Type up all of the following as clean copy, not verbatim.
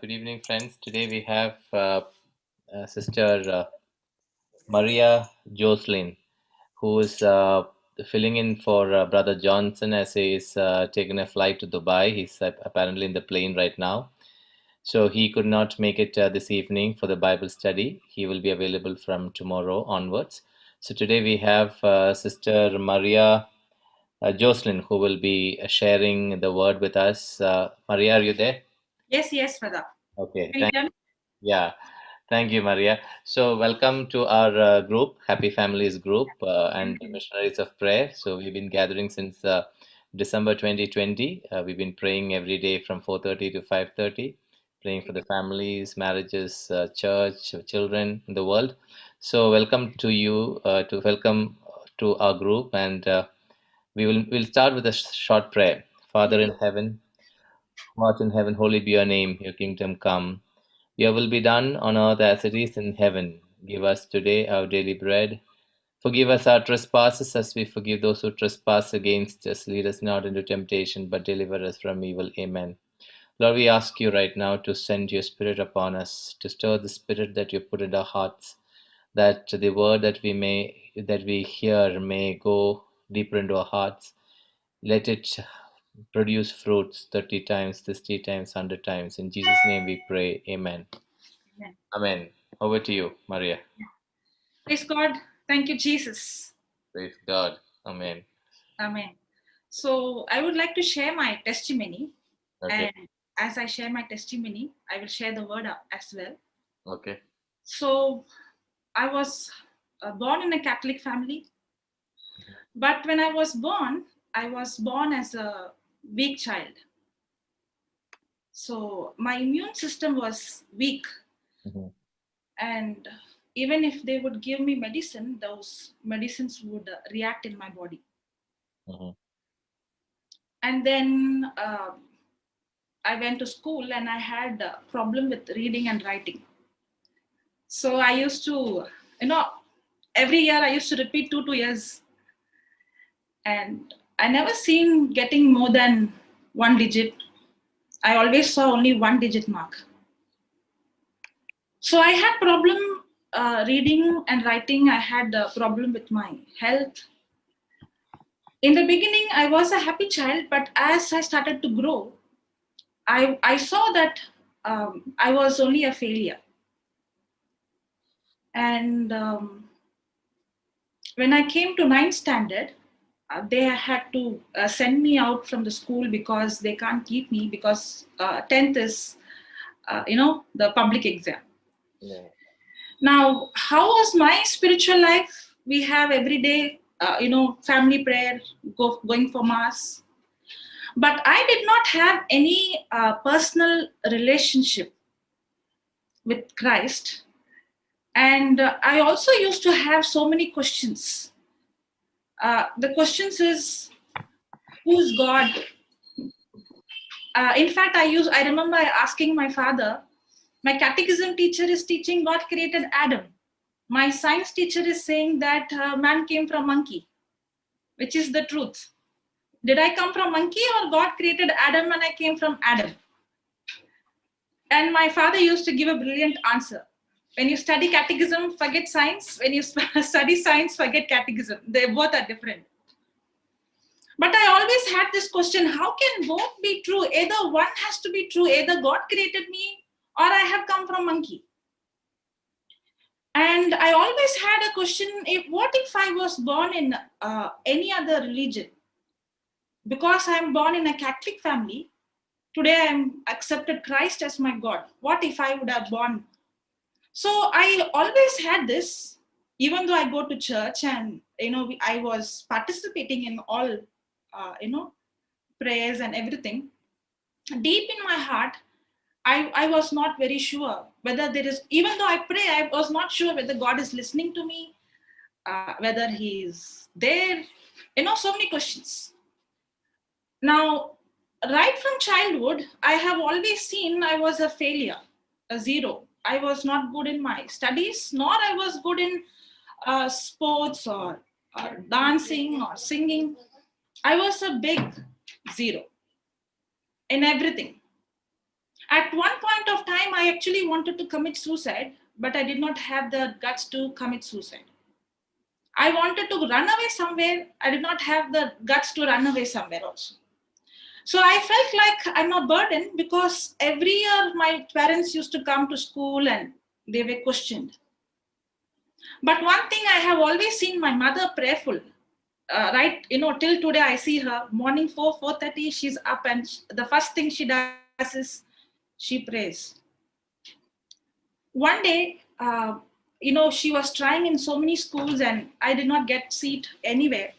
Good evening, friends. Today we have Sister Maria Jocelyn, who is filling in for Brother Johnson as he is taking a flight to Dubai. He's apparently in the plane right now. So he could not make it this evening for the Bible study. He will be available from tomorrow onwards. So today we have Sister Maria Jocelyn, who will be sharing the word with us. Maria, are you there? Yes, Radha. Okay, Can you hear me? yeah. Thank you, Maria. So, welcome to our group, Happy Families group, and Thank you. Missionaries of Prayer. So, we've been gathering since December 2020. We've been praying every day from 4:30 to 5:30, praying for the families, marriages, church, children in the world. So, welcome to you, to welcome to our group, and we'll start with a short prayer. Father in heaven, who art in heaven, holy be your name. Your kingdom come. Your will be done on earth as it is in heaven. Give us today our daily bread. Forgive us our trespasses as we forgive those who trespass against us. Lead us not into temptation, but deliver us from evil. Amen. Lord, we ask you right now to send your Spirit upon us, to stir the Spirit that you put in our hearts, that the word that we hear may go deeper into our hearts. Let it produce fruits 30 times, 60 times, 100 times. In Jesus' name we pray. Amen. Amen. Amen. Over to you, Maria. Praise God. Thank you, Jesus. Praise God. Amen. Amen. So I would like to share my testimony. Okay. And as I share my testimony, I will share the word as well. Okay. So I was born in a Catholic family. But when I was born as a weak child. So my immune system was weak. Mhm. And even if they would give me medicine, those medicines would react in my body. Mhm. And then I went to school and I had a problem with reading and writing. So I used to, every year I used to repeat 2 years. And I never seen getting more than 1 digit. I always saw only 1 digit mark. So I had problem reading and writing. I had a problem with my health. In the beginning, I was a happy child, but as I started to grow, I saw that I was only a failure. And when I came to ninth standard, they had to send me out from the school because they can't keep me because 10th is, the public exam. Yeah. Now, how was my spiritual life? We have every day, family prayer, going for mass. But I did not have any personal relationship with Christ. And I also used to have so many questions. The questions is, who's God? In fact, I remember asking my father, my catechism teacher is teaching God created Adam. My science teacher is saying that man came from monkey, which is the truth. Did I come from monkey or God created Adam and I came from Adam? And my father used to give a brilliant answer. When you study catechism, forget science. When you study science, forget catechism. They both are different. But I always had this question, how can both be true? Either one has to be true. Either God created me or I have come from monkey. And I always had a question, what if I was born in any other religion? Because I'm born in a Catholic family, today I'm accepted Christ as my God. What if I would have born? So I always had this, even though I go to church and, I was participating in all, prayers and everything. Deep in my heart, I was not very sure whether there is, even though I pray, I was not sure whether God is listening to me, whether he is there, so many questions. Now, right from childhood, I have always seen I was a failure, a zero. I was not good in my studies, nor I was good in sports or dancing or singing. I was a big zero in everything. At one point of time, I actually wanted to commit suicide, but I did not have the guts to commit suicide. I wanted to run away somewhere. I did not have the guts to run away somewhere also. So I felt like I'm a burden because every year my parents used to come to school and they were questioned. But one thing I have always seen my mother prayerful. Right, till today I see her morning 4:30. She's up and the first thing she does is she prays. One day, she was trying in so many schools and I did not get seat anywhere.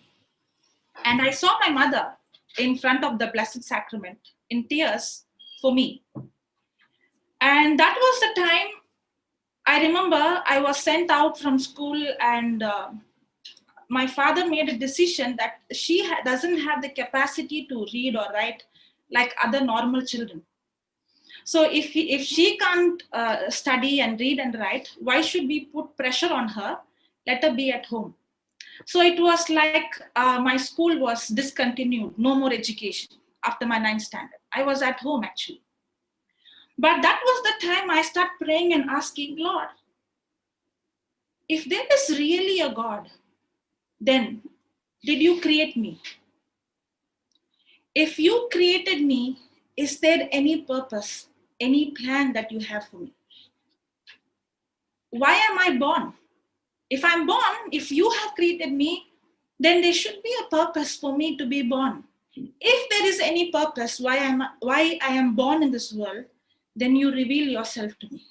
And I saw my mother in front of the Blessed Sacrament in tears for me. And that was the time I remember I was sent out from school, and my father made a decision that she doesn't have the capacity to read or write like other normal children. So if she can't study and read and write, why should we put pressure on her? Let her be at home. So it was like my school was discontinued, no more education after my 9th standard. I was at home actually. But that was the time I started praying and asking, Lord, if there is really a God, then did you create me? If you created me, is there any purpose, any plan that you have for me? Why am I born? If I'm born, if you have created me, then there should be a purpose for me to be born. If there is any purpose why I am born in this world, then you reveal yourself to me.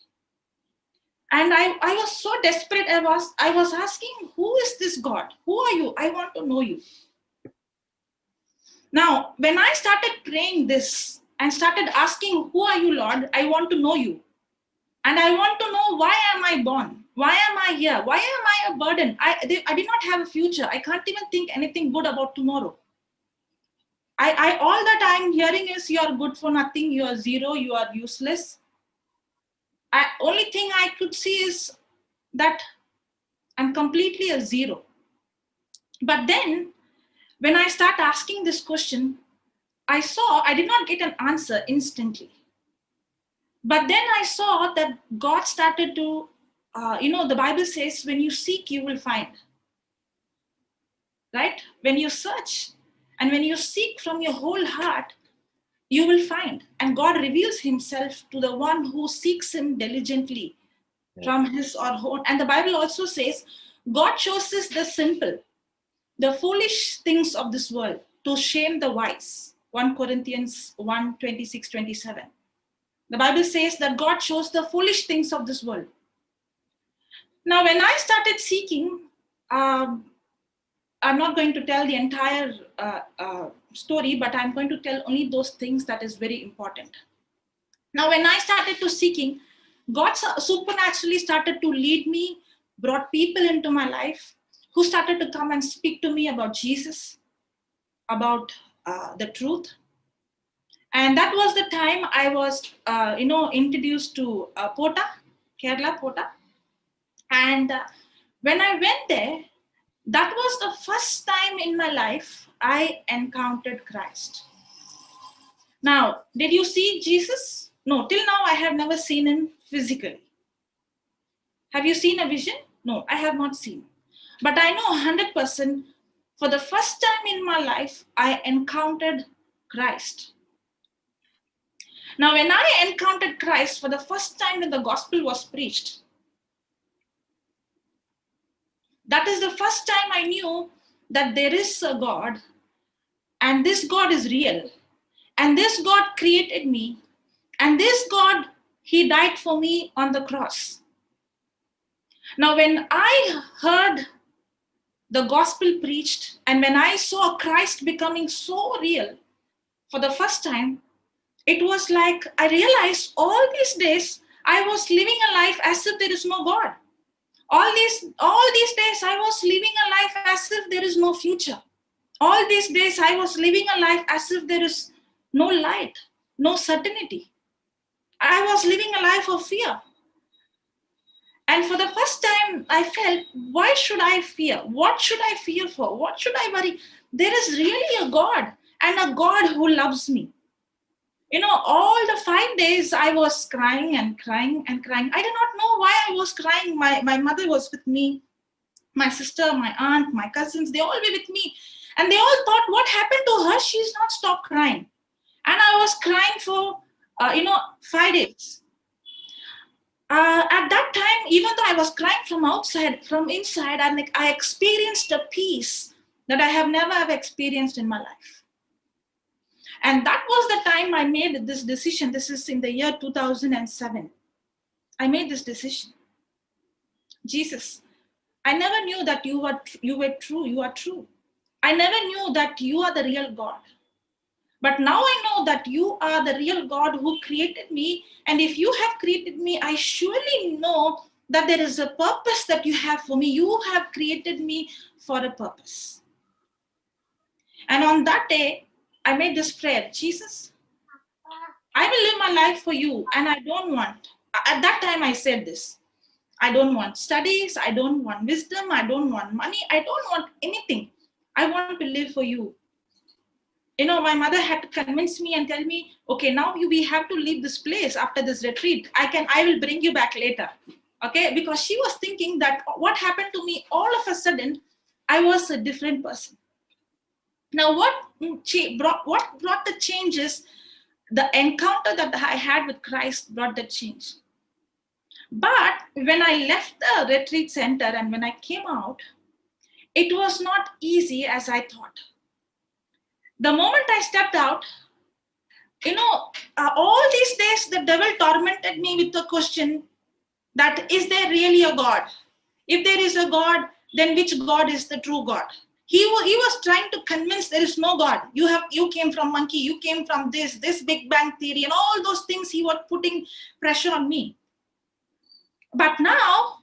And I was so desperate. I was asking, who is this God? Who are you? I want to know you. Now, when I started praying this and started asking, who are you, Lord? I want to know you. And I want to know, why am I born? Why am I here? Why am I a burden? I did not have a future. I can't even think anything good about tomorrow. I all that I'm hearing is you are good for nothing, you are zero, you are useless. Only thing I could see is that I'm completely a zero. But then when I start asking this question, I did not get an answer instantly. But then I saw that God started to, the Bible says, when you seek, you will find. Right? When you search and when you seek from your whole heart, you will find. And God reveals himself to the one who seeks him diligently from his or her own. And the Bible also says, God chooses the simple, the foolish things of this world to shame the wise. 1 Corinthians 1:26-27. The Bible says that God chose the foolish things of this world. Now, when I started seeking, I'm not going to tell the entire story, but I'm going to tell only those things that is very important. Now, when I started to seeking, God supernaturally started to lead me, brought people into my life who started to come and speak to me about Jesus, about the truth. And that was the time I was, introduced to Pota, Kerala Pota. And when I went there, that was the first time in my life I encountered Christ. Now, did you see Jesus? No, till now I have never seen him physically. Have you seen a vision? No, I have not seen. But I know 100% for the first time in my life, I encountered Christ. Now, when I encountered Christ for the first time when the gospel was preached, that is the first time I knew that there is a God, and this God is real, and this God created me, and this God, he died for me on the cross. Now, when I heard the gospel preached, and when I saw Christ becoming so real for the first time, it was like I realized all these days I was living a life as if there is no God. All these days I was living a life as if there is no future. All these days I was living a life as if there is no light, no certainty. I was living a life of fear. And for the first time I felt, why should I fear? What should I fear for? What should I worry? There is really a God, and a God who loves me. All the 5 days I was crying and crying and crying. I did not know why I was crying. My mother was with me, my sister, my aunt, my cousins, they all were with me. And they all thought, what happened to her? She's not stopped crying. And I was crying for, 5 days. At that time, even though I was crying from outside, from inside, I experienced a peace that I have never ever experienced in my life. And that was the time I made this decision. This is in the year 2007. I made this decision. Jesus, I never knew that you were true. You are true. I never knew that you are the real God. But now I know that you are the real God who created me. And if you have created me, I surely know that there is a purpose that you have for me. You have created me for a purpose. And on that day, I made this prayer, Jesus, I will live my life for you. And I don't want, at that time I said this, I don't want studies. I don't want wisdom. I don't want money. I don't want anything. I want to live for you. My mother had to convince me and tell me, okay, now we have to leave this place after this retreat. I will bring you back later. Okay, because she was thinking that what happened to me, all of a sudden, I was a different person. Now, what brought the changes? The encounter that I had with Christ brought the change. But when I left the retreat center and when I came out, it was not easy as I thought. The moment I stepped out, all these days the devil tormented me with the question that, is there really a God? If there is a God, then which God is the true God? He was trying to convince there is no God. You came from monkey, you came from this Big Bang theory, and all those things he was putting pressure on me. But now,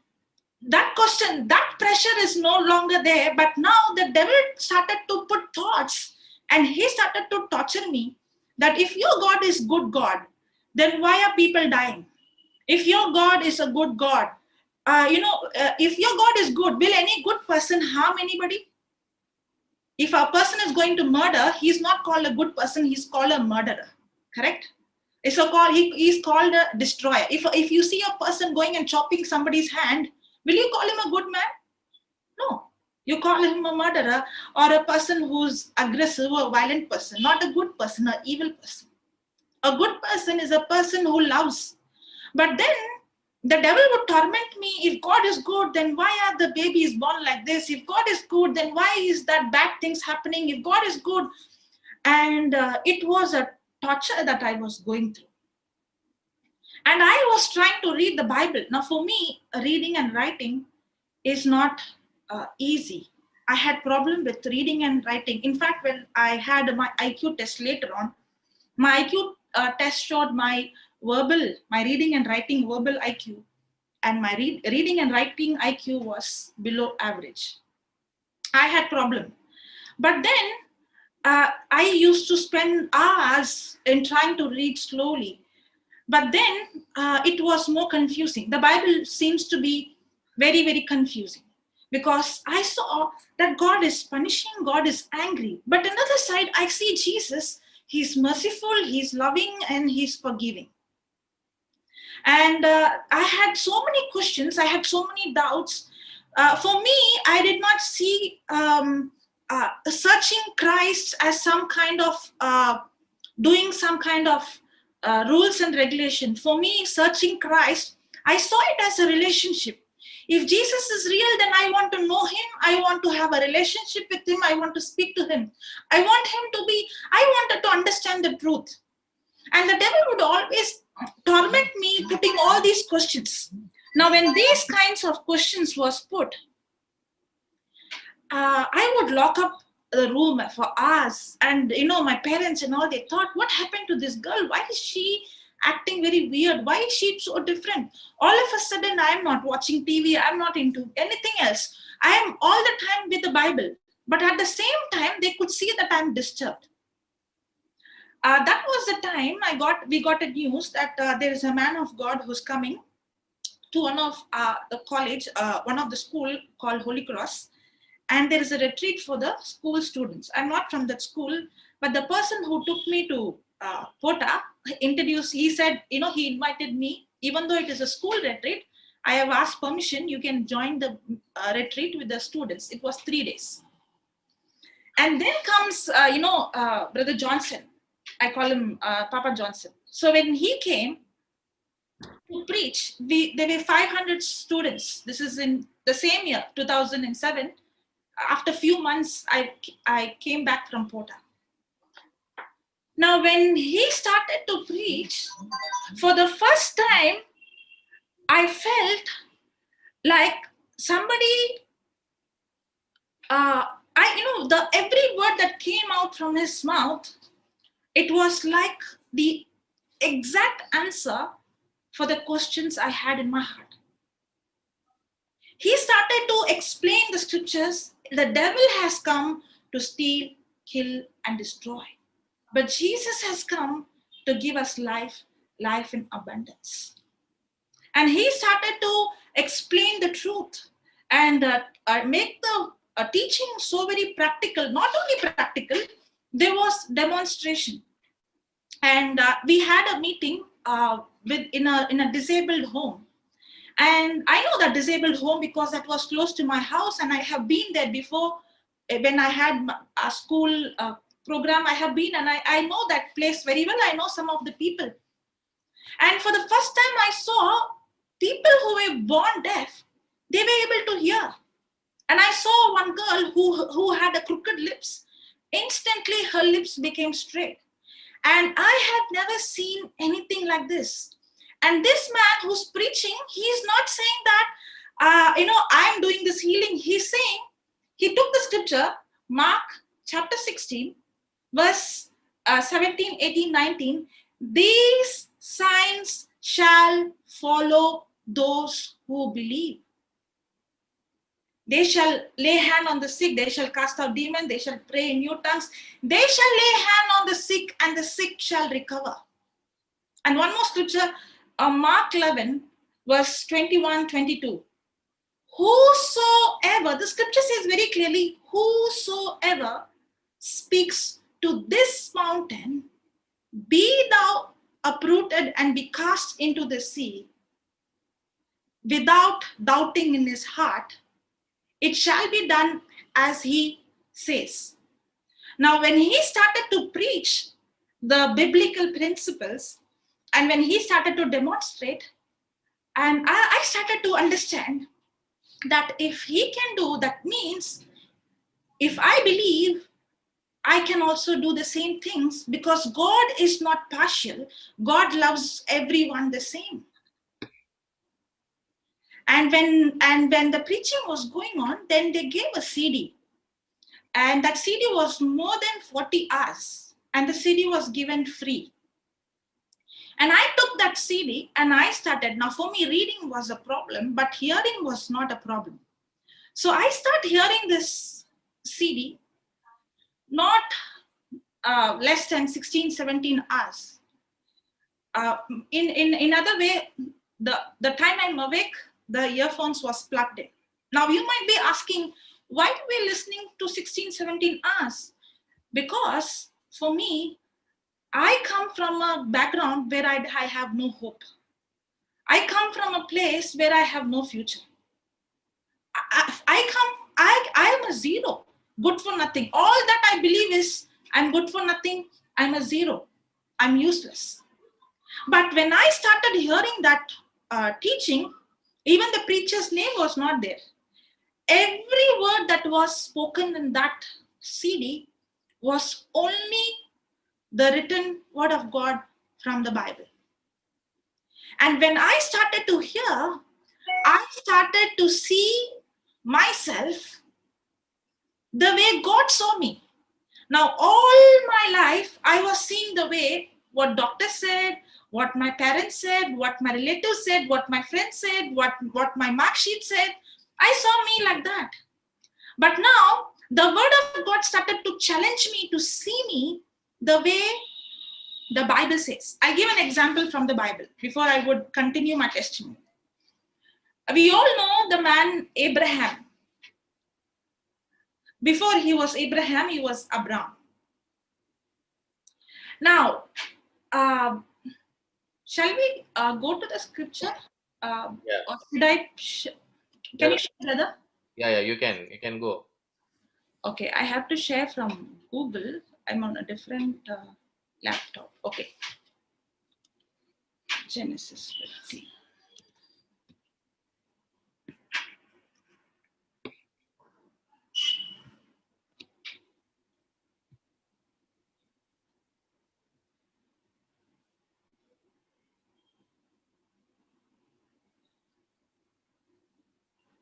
that question, that pressure is no longer there. But now the devil started to put thoughts and he started to torture me that if your God is good God, then why are people dying? If your God is a good God, if your God is good, will any good person harm anybody? If a person is going to murder, he's not called a good person, he's called a murderer, correct? He's called a destroyer. If you see a person going and chopping somebody's hand, will you call him a good man? No. You call him a murderer or a person who's aggressive or violent person, not a good person, an evil person. A good person is a person who loves. But then the devil would torment me. If God is good, then why are the babies born like this? If God is good, then why is that bad things happening? If God is good, and it was a torture that I was going through. And I was trying to read the Bible. Now, for me, reading and writing is not easy. I had problem with reading and writing. In fact, when I had my IQ test later on, my IQ test showed my reading and writing verbal IQ, and my reading and writing IQ was below average. I had problem. But then I used to spend hours in trying to read slowly. But then it was more confusing. The Bible seems to be very, very confusing because I saw that God is punishing, God is angry. But another side, I see Jesus, he's merciful, he's loving, and he's forgiving. And I had so many questions, I had so many doubts. For me, I did not see searching Christ as some kind of doing some kind of rules and regulation. For me, searching Christ, I saw it as a relationship. If Jesus is real, then I want to know him. I want to have a relationship with him. I want to speak to him. I wanted to understand the truth. And the devil would always torment me, putting all these questions. Now, when these kinds of questions was put, I would lock up the room for hours. And, my parents and all, they thought, what happened to this girl? Why is she acting very weird? Why is she so different? All of a sudden, I'm not watching TV. I'm not into anything else. I am all the time with the Bible. But at the same time, they could see that I'm disturbed. That was the time we got a news that there is a man of God who's coming to one of the college, one of the school called Holy Cross. And there is a retreat for the school students. I'm not from that school, but the person who took me to Pota introduced, he said, he invited me, even though it is a school retreat, I have asked permission, you can join the retreat with the students. It was 3 days. And then comes, Brother Johnson. I call him Papa Johnson. So when he came to preach, there were 500 students. This is in the same year, 2007. After a few months, I came back from Pota. Now, when he started to preach, for the first time, I felt like somebody, every word that came out from his mouth, it was like the exact answer for the questions I had in my heart. He started to explain the scriptures. The devil has come to steal, kill, and destroy. But Jesus has come to give us life in abundance. And he started to explain the truth and make the teaching so very practical. Not only practical, there was demonstration. And we had a meeting in a disabled home. And I know that disabled home because that was close to my house, and I have been there before. When I had a school program, I have been, and I know that place very well. I know some of the people. And for the first time, I saw people who were born deaf, they were able to hear. And I saw one girl who had a crooked lips. Instantly, her lips became straight. And I had never seen anything like this. And this man who's preaching, he's not saying that, I'm doing this healing. He's saying, he took the scripture, Mark chapter 16, verse 17, 18, 19. These signs shall follow those who believe. They shall lay hand on the sick, they shall cast out demons, they shall pray in new tongues. They shall lay hand on the sick, and the sick shall recover. And one more scripture, Mark 11, verse 21, 22. Whosoever, the scripture says very clearly, whosoever speaks to this mountain, be thou uprooted and be cast into the sea, without doubting in his heart, it shall be done as he says. Now, when he started to preach the biblical principles, and when he started to demonstrate, and I started to understand that if he can do, that means if I believe, I can also do the same things, because God is not partial. God loves everyone the same. And when the preaching was going on, then they gave a CD. And that CD was more than 40 hours. And the CD was given free. And I took that CD and I started. Now, for me, reading was a problem, but hearing was not a problem. So I started hearing this CD, not less than 16, 17 hours. In other way, the time I'm awake, the earphones was plugged in. Now, you might be asking, why are we listening to 16, 17 hours? Because for me, I come from a background where I have no hope. I come from a place where I have no future. I am a zero, good for nothing. All that I believe is I'm good for nothing. I'm a zero. I'm useless. But when I started hearing that teaching, even the preacher's name was not there. Every word that was spoken in that CD was only the written word of God from the Bible. And when I started to hear, I started to see myself the way God saw me. Now, all my life, I was seeing the way what doctor said, what my parents said, what my relatives said, what my friends said, what my mark sheet said. I saw me like that. But now, the word of God started to challenge me to see me the way the Bible says. I give an example from the Bible before I would continue my testimony. We all know the man Abraham. Before he was Abraham, he was Abraham. Now, shall we go to the scripture? Yeah. Or should I? Can you That, share, brother? yeah, you can go. Okay, I have to share from Google. I'm on a different laptop. Okay, Genesis 50.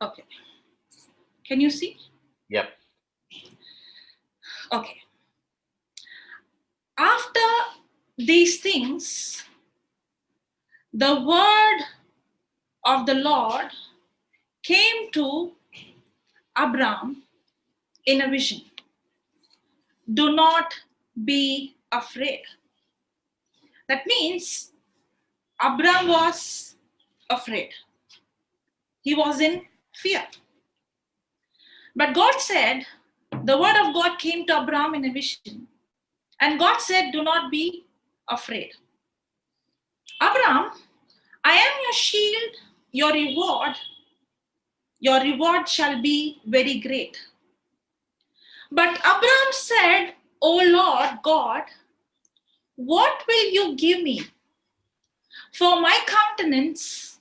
Okay, can you see? Yep. Okay. After these things, the word of the Lord came to Abram in a vision. Do not be afraid. That means Abram was afraid. He was in fear. But God said, the word of God came to Abram in a vision. And God said, do not be afraid. Abram, I am your shield, your reward shall be very great. But Abram said, O Lord God, what will you give me? For my countenance,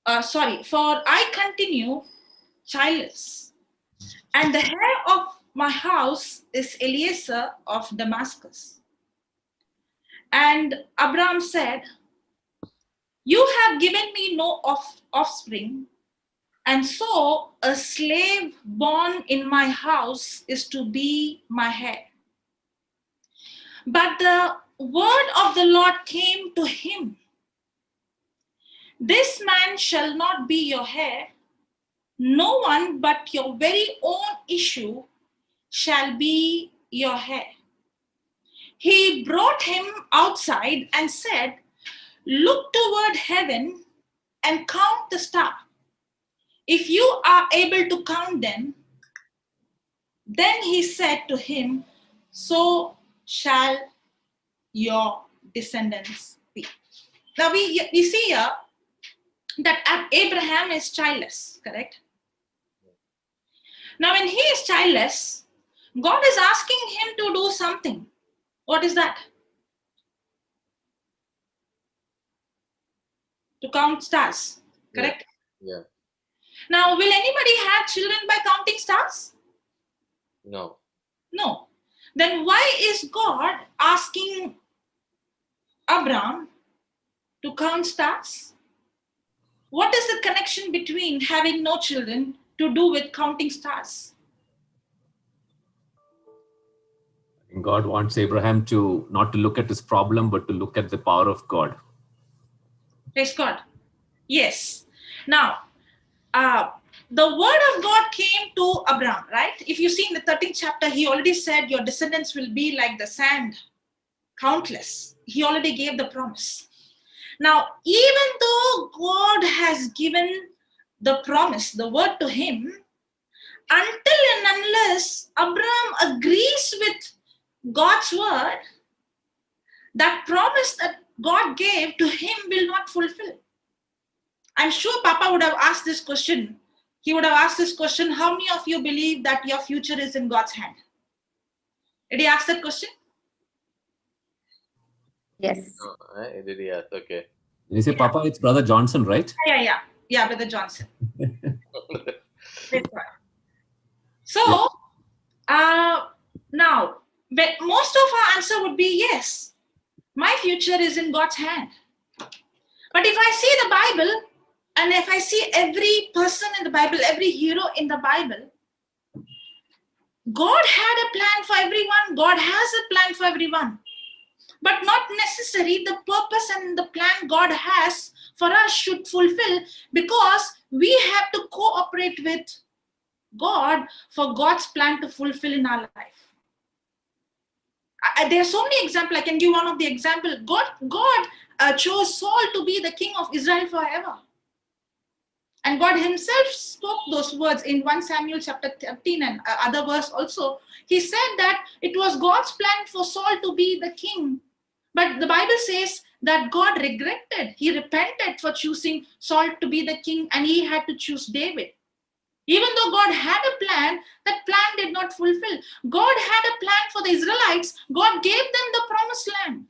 for I continue childless, and the heir of my house is Eliezer of Damascus. And Abram said, you have given me no offspring, and so a slave born in my house is to be my heir. But the word of the Lord came to him, this man shall not be your heir, no one but your very own issue shall be your heir. He brought him outside and said, look toward heaven and count the stars. If you are able to count them, then he said to him, so shall your descendants be. Now we see here that Abraham is childless, correct? Now when he is childless, God is asking him to do something. What is that? To count stars, correct? Yeah. Now, will anybody have children by counting stars? No. No. Then why is God asking Abraham to count stars? What is the connection between having no children to do with counting stars? God wants Abraham to not to look at his problem, but to look at the power of God. Praise God. Yes. Now, the word of God came to Abraham, right? If you see in the 13th chapter, he already said your descendants will be like the sand, countless. He already gave the promise. Now, even though God has given the promise, the word to him, until and unless Abraham agrees with God's word, that promise that God gave to him will not fulfill. I'm sure Papa would have asked this question. He would have asked this question, how many of you believe that your future is in God's hand? Did he ask that question? Yes. No, did he ask? Okay. And you say, Papa, it's Brother Johnson, right? Yeah, Brother Johnson. So, now, most of our answer would be yes. My future is in God's hand. But if I see the Bible, and if I see every person in the Bible, every hero in the Bible, God had a plan for everyone. God has a plan for everyone. But not necessarily the purpose and the plan God has for us should fulfill, because we have to cooperate with God for God's plan to fulfill in our life. There are so many examples. I can give one of the examples. God chose Saul to be the king of Israel forever. And God himself spoke those words in 1 Samuel chapter 13 and other verse also. He said that it was God's plan for Saul to be the king But the Bible says that God regretted. He repented for choosing Saul to be the king, and he had to choose David. Even though God had a plan, that plan did not fulfill. God had a plan for the Israelites. God gave them the promised land.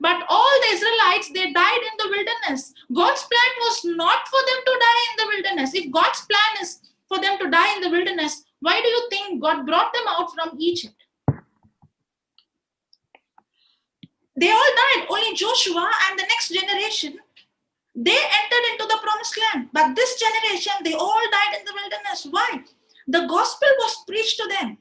But all the Israelites, they died in the wilderness. God's plan was not for them to die in the wilderness. If God's plan is for them to die in the wilderness, why do you think God brought them out from Egypt? They all died. Only Joshua and the next generation, they entered into the promised land. But this generation, they all died in the wilderness. Why? The gospel was preached to them.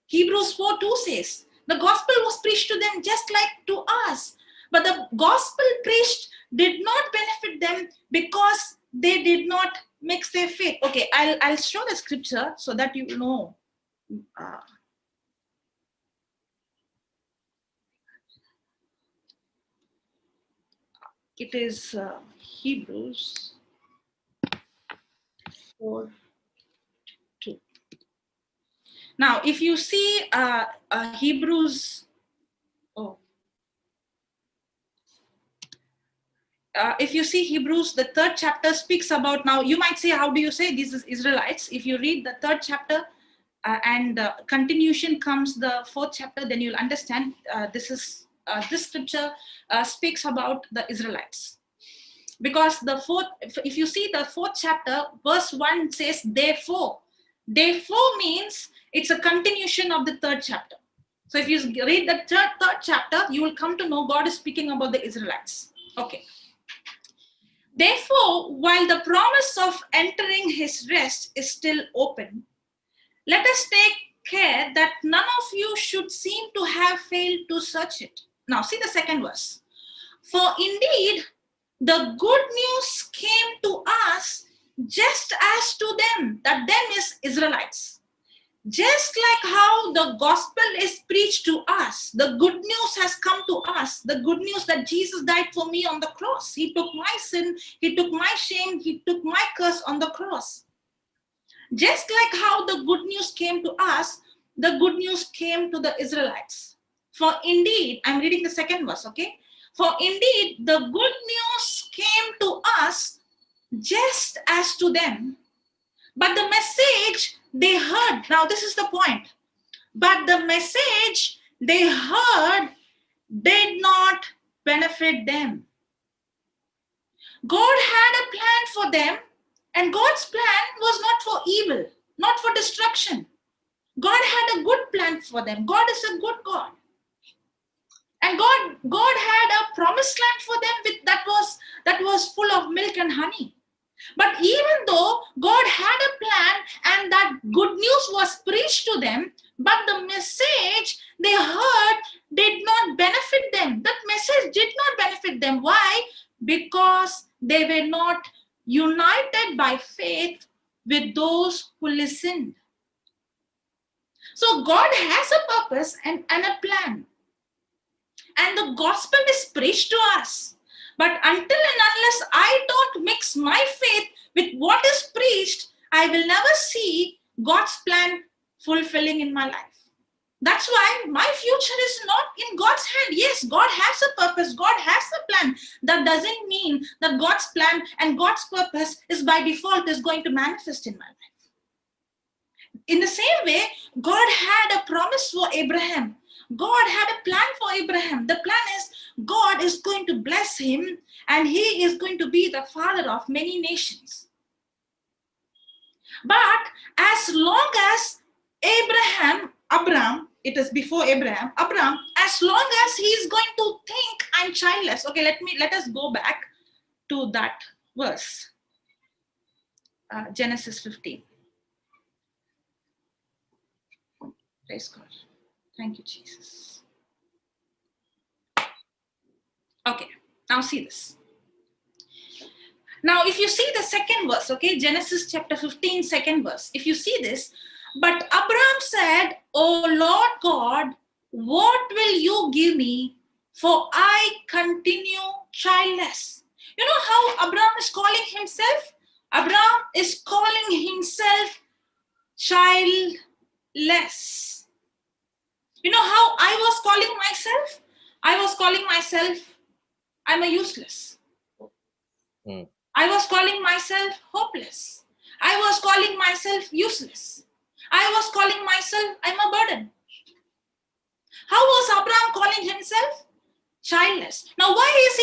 Hebrews 4:2 says, the gospel was preached to them just like to us. But the gospel preached did not benefit them because they did not mix their faith. Okay, I'll show the scripture so that you know. It is Hebrews 4:2. Now, if you see Hebrews, if you see Hebrews, the 3rd chapter speaks about, now you might say, how do you say this is Israelites? If you read the 3rd chapter and continuation comes the 4th chapter, then you'll understand this scripture speaks about the Israelites. Because if you see the 4th chapter, verse 1 says, therefore. Therefore means it's a continuation of the 3rd chapter. So if you read the third chapter, you will come to know God is speaking about the Israelites. Okay. Therefore, while the promise of entering his rest is still open, let us take care that none of you should seem to have failed to search it. Now, see the 2nd verse. For indeed, the good news came to us just as to them, that them is Israelites. Just like how the gospel is preached to us, the good news has come to us, the good news that Jesus died for me on the cross. He took my sin, he took my shame, he took my curse on the cross. Just like how the good news came to us, the good news came to the Israelites. For indeed, I'm reading the 2nd verse, okay? For indeed, the good news came to us just as to them. But the message they heard, now this is the point, but the message they heard did not benefit them. God had a plan for them, and God's plan was not for evil, not for destruction. God had a good plan for them. God is a good God. And God had a promised land for them that was full of milk and honey. But even though God had a plan and that good news was preached to them, but the message they heard did not benefit them. That message did not benefit them. Why? Because they were not united by faith with those who listened. So God has a purpose and a plan. And the gospel is preached to us. But until and unless I don't mix my faith with what is preached, I will never see God's plan fulfilling in my life. That's why my future is not in God's hand. Yes, God has a purpose. God has a plan. That doesn't mean that God's plan and God's purpose is by default is going to manifest in my life. In the same way, God had a promise for Abraham. God had a plan for Abraham. The plan is God is going to bless him and he is going to be the father of many nations. But as long as Abraham, it is before Abraham, as long as he is going to think I'm childless. Okay, let us go back to that verse. Genesis 15. Praise God. Thank you, Jesus. Okay, now see this. Now, if you see the 2nd verse, okay, Genesis chapter 15, 2nd verse, if you see this, but Abraham said, O Lord God, what will you give me? For I continue childless. You know how Abraham is calling himself? Abraham is calling himself childless. You know how I was calling myself? I was calling myself, I'm a useless. Mm. I was calling myself hopeless. I was calling myself useless. I was calling myself, I'm a burden. How was Abraham calling himself? Childless. Now, why is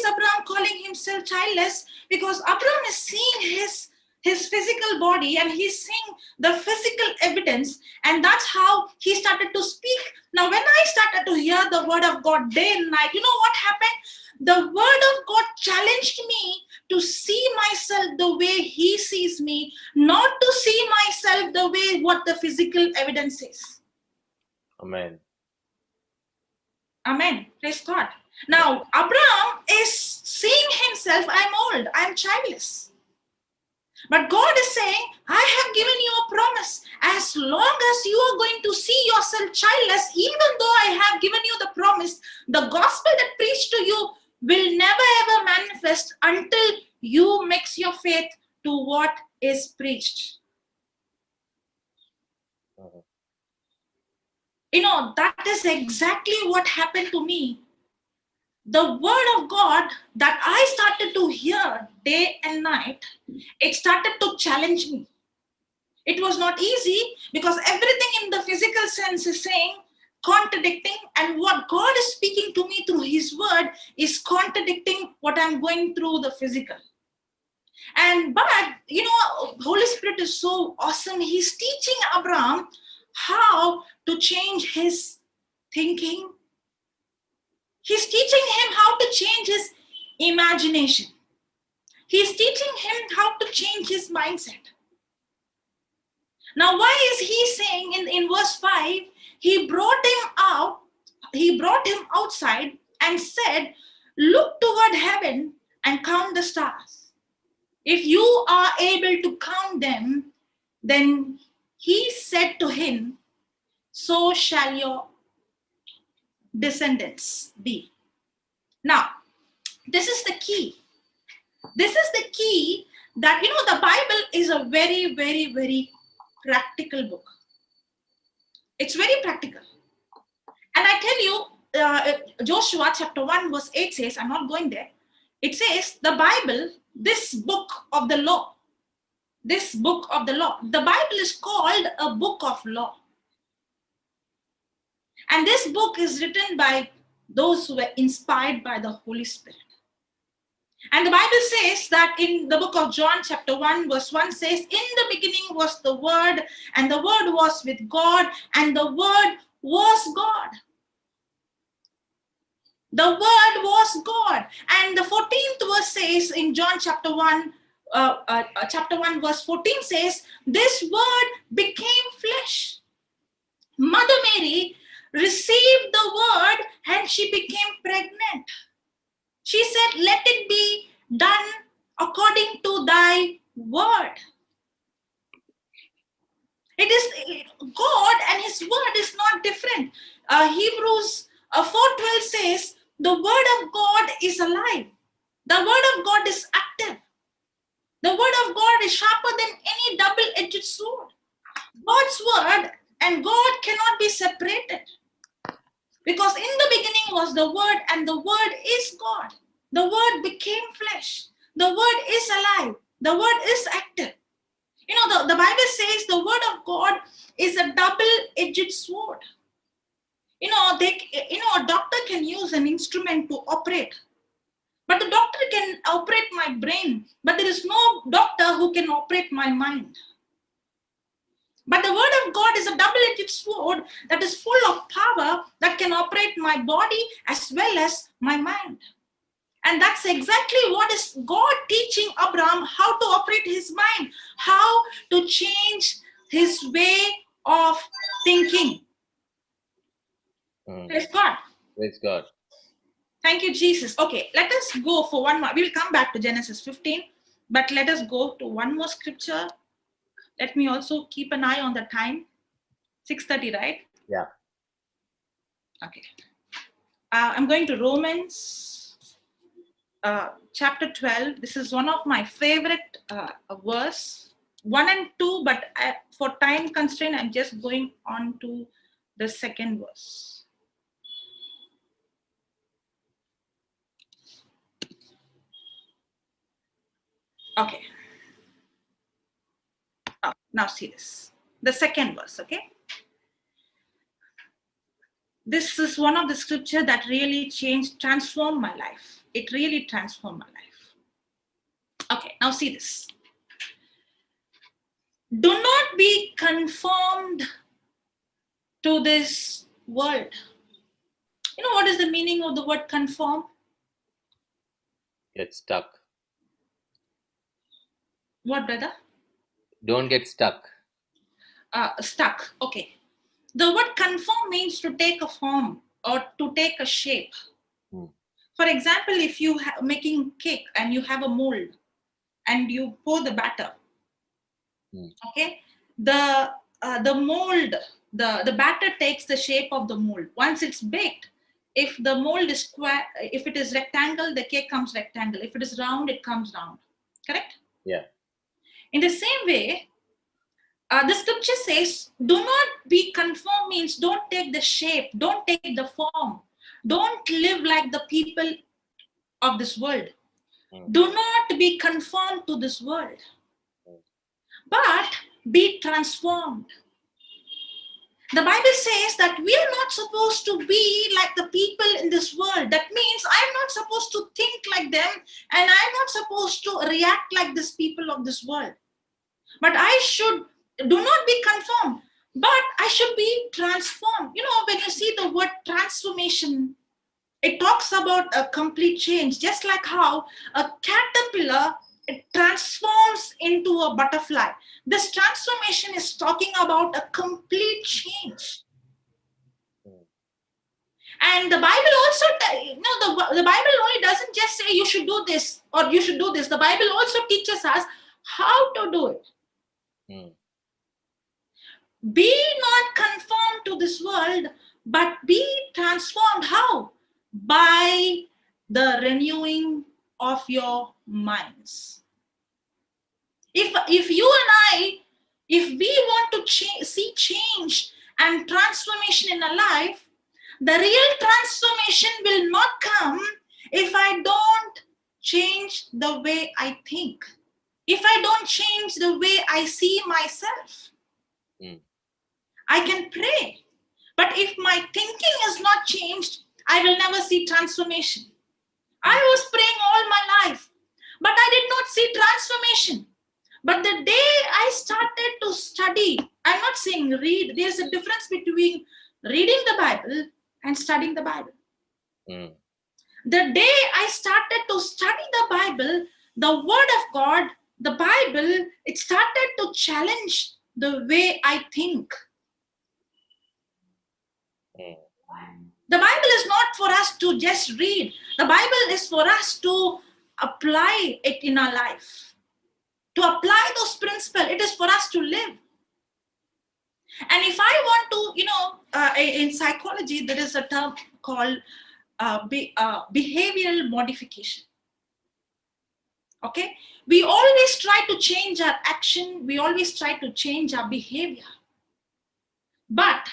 Abraham calling himself childless? Because Abraham is seeing his physical body, and he's seeing the physical evidence, and that's how he started to speak. Now, when I started to hear the word of God day and night, you know what happened? The word of God challenged me to see myself the way he sees me, not to see myself the way what the physical evidence is. Amen. Amen. Praise God. Now, Abraham is seeing himself, I'm old, I'm childless. But God is saying, I have given you a promise. As long as you are going to see yourself childless, even though I have given you the promise, the gospel that preached to you will never ever manifest until you mix your faith to what is preached. Mhm. You know, that is exactly what happened to me. The word of God that I started to hear day and night, it started to challenge me. It was not easy because everything in the physical sense is saying, contradicting, and what God is speaking to me through his word is contradicting what I'm going through the physical. But you know, Holy Spirit is so awesome. He's teaching Abraham how to change his thinking. He's teaching him how to change his imagination. He's teaching him how to change his mindset. Now, why is he saying in verse 5, he brought him outside and said, look toward heaven and count the stars. If you are able to count them, then he said to him, so shall your descendants be. Now, this is the key. This is the key that, you know, the Bible is a very, very, very practical book. It's very practical. And I tell you, Joshua chapter 1 verse 8 says, I'm not going there. It says, the Bible, this book of the law, the Bible is called a book of law. And this book is written by those who were inspired by the Holy Spirit. And the Bible says that in the book of John chapter 1 verse 1 says, in the beginning was the Word, and the Word was with God, and the Word was God. The Word was God. And the 14th verse says in John chapter 1, chapter 1 verse 14 says, this Word became flesh. Mother Mary received the Word and she became pregnant. She said, let it be done according to thy word. It is God and his word is not different. Hebrews 4:12 says, the word of God is alive. The word of God is active. The word of God is sharper than any double-edged sword. God's word and God cannot be separated. Because in the beginning was the word, and the word is God. The word became flesh. The word is alive. The word is active. You know, the Bible says the word of God is a double-edged sword. You know, a doctor can use an instrument to operate. But the doctor can operate my brain. But there is no doctor who can operate my mind. But the word of God is a double-edged sword that is full of power that can operate my body as well as my mind. And that's exactly what is God teaching Abraham, how to operate his mind, how to change his way of thinking. Praise God. Praise God. Thank you, Jesus. Okay, let us go for one more. We'll come back to Genesis 15, but let us go to one more scripture. Let me also keep an eye on the time. 6:30, right? Yeah. Okay. I'm going to Romans chapter 12. This is one of my favorite verse, 1 and 2, but for time constraint, I'm just going on to the second verse. Okay. Oh, now see this. The second verse, okay? This is one of the scripture that really transformed my life. It really transformed my life. Okay, now see this. Do not be conformed to this world. You know what is the meaning of the word conform? Get stuck. What, brother? Don't get stuck. Stuck. Okay. The word conform means to take a form or to take a shape. For example, if you are making cake and you have a mold and you pour the batter, okay, the mold, the batter takes the shape of the mold. Once it's baked, if the mold is square, if it is rectangle, the cake comes rectangle. If it is round, it comes round. Correct? Yeah. In the same way, the scripture says, do not be conformed means don't take the shape, don't take the form, don't live like the people of this world. Do not be conformed to this world, but be transformed. The Bible says that we are not supposed to be like the people in this world. That means I'm not supposed to think like them, and I'm not supposed to react like these people of this world. But I should do not be conformed, but I should be transformed. You know, when you see the word transformation, it talks about a complete change, just like how a caterpillar, it transforms into a butterfly. This transformation is talking about a complete change. And the Bible also, the Bible only doesn't just say you should do this or you should do this. The Bible also teaches us how to do it. Be not conformed to this world, but be transformed. How? By the renewing of your minds. If you and I, if we want to see change and transformation in our life, the real transformation will not come if I don't change the way I think, if I don't change the way I see myself. I can pray, but if my thinking is not changed, I will never see transformation. I was praying all my life, but I did not see transformation. But the day I started to study, I'm not saying read, there's a difference between reading the Bible and studying the Bible. The day I started to study the Bible, the Word of God, the Bible, it started to challenge the way I think. The Bible is not for us to just read. The Bible is for us to apply it in our life. To apply those principles, it is for us to live. And if I want to, in psychology, there is a term called behavioral modification. Okay? We always try to change our action. We always try to change our behavior. But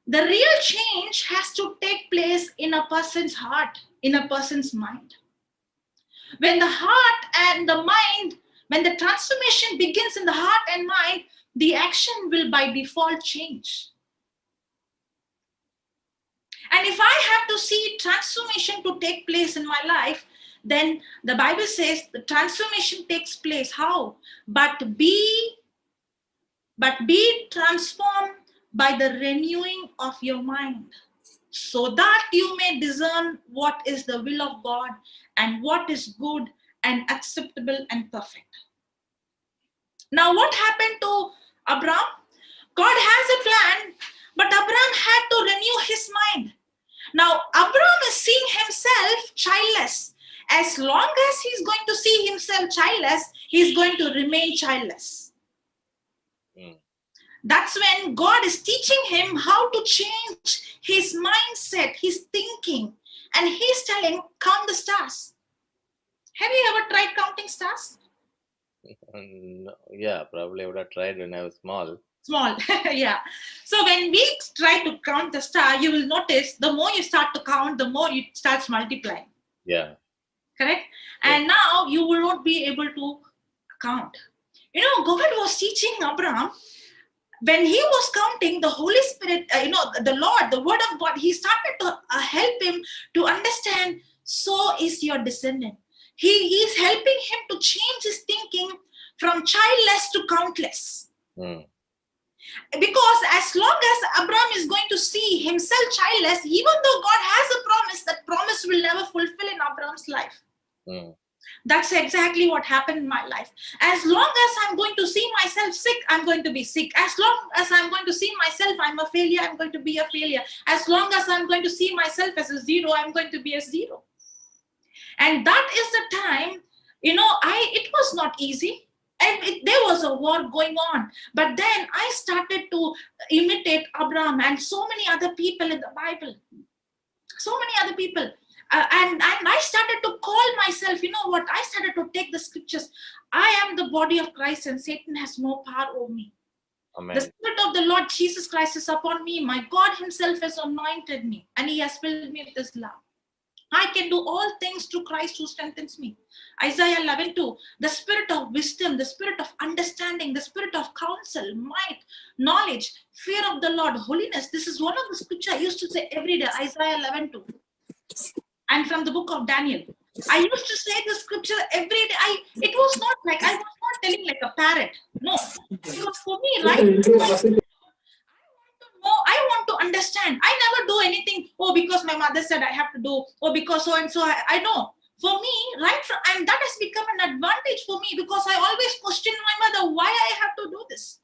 the real change has to take place in a person's heart, in a person's mind. When the heart and the mind, when the transformation begins in the heart and mind, the action will by default change. And if I have to see transformation to take place in my life, then the Bible says the transformation takes place. How? But be transformed by the renewing of your mind, so that you may discern what is the will of God and what is good and acceptable and perfect. Now, what happened to Abraham? God has a plan, but Abraham had to renew his mind. Now, Abraham is seeing himself childless. As long as he's going to see himself childless, he's going to remain childless. That's when God is teaching him how to change his mindset, his thinking. And he's telling, count the stars. Have you ever tried counting stars? No, yeah, probably I would have tried when I was small. Small, yeah. So when we try to count the star, you will notice the more you start to count, the more it starts multiplying. Yeah. Correct? And now you will not be able to count. God was teaching Abraham. When he was counting, the Holy Spirit, the Lord, the Word of God, he started to help him to understand, so is your descendant. He is helping him to change his thinking from childless to countless. Because as long as Abraham is going to see himself childless, even though God has a promise, that promise will never fulfill in Abraham's life. That's exactly what happened in my life. As long as I'm going to see myself sick, I'm going to be sick. As long as I'm going to see myself I'm a failure, I'm going to be a failure. As long as I'm going to see myself as a zero, I'm going to be a zero. And that is the time, it was not easy. And there was a war going on. But then I started to imitate Abraham and so many other people in the Bible. So many other people. And I started to call myself, I started to take the scriptures. I am the body of Christ and Satan has no power over me. Amen. The Spirit of the Lord Jesus Christ is upon me. My God himself has anointed me and he has filled me with his love. I can do all things through Christ who strengthens me. Isaiah 11:2. The spirit of wisdom, the spirit of understanding, the spirit of counsel, might, knowledge, fear of the Lord, holiness. This is one of the scriptures I used to say every day, Isaiah 11:2. And from the book of Daniel. I used to say the scripture every day. It was not like, I was not telling like a parrot. No. It was for me, right? I want to understand. I never do anything, because my mother said I have to do, because so and so. I know. For me, and that has become an advantage for me because I always question my mother why I have to do this.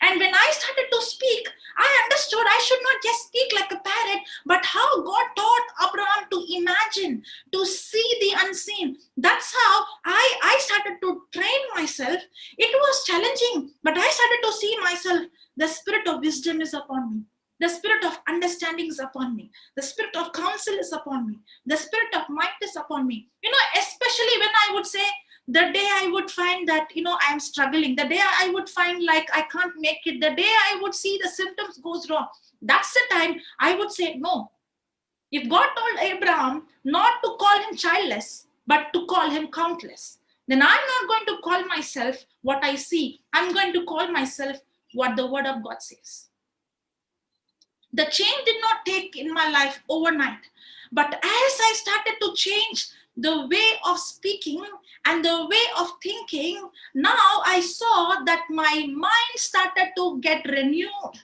And when I started to speak, I understood I should not just speak like a parrot, but how God taught Abraham to imagine, to see the unseen. That's how I started to train myself. It was challenging, but I started to see myself. The spirit of wisdom is upon me. The spirit of understanding is upon me. The spirit of counsel is upon me. The spirit of might is upon me. Especially when I would say, the day I would find that, I'm struggling, the day I would find like I can't make it, the day I would see the symptoms goes wrong, that's the time I would say, no. If God told Abraham not to call him childless, but to call him countless, then I'm not going to call myself what I see. I'm going to call myself what the word of God says. The change did not take in my life overnight. But as I started to change the way of speaking and the way of thinking, now I saw that my mind started to get renewed.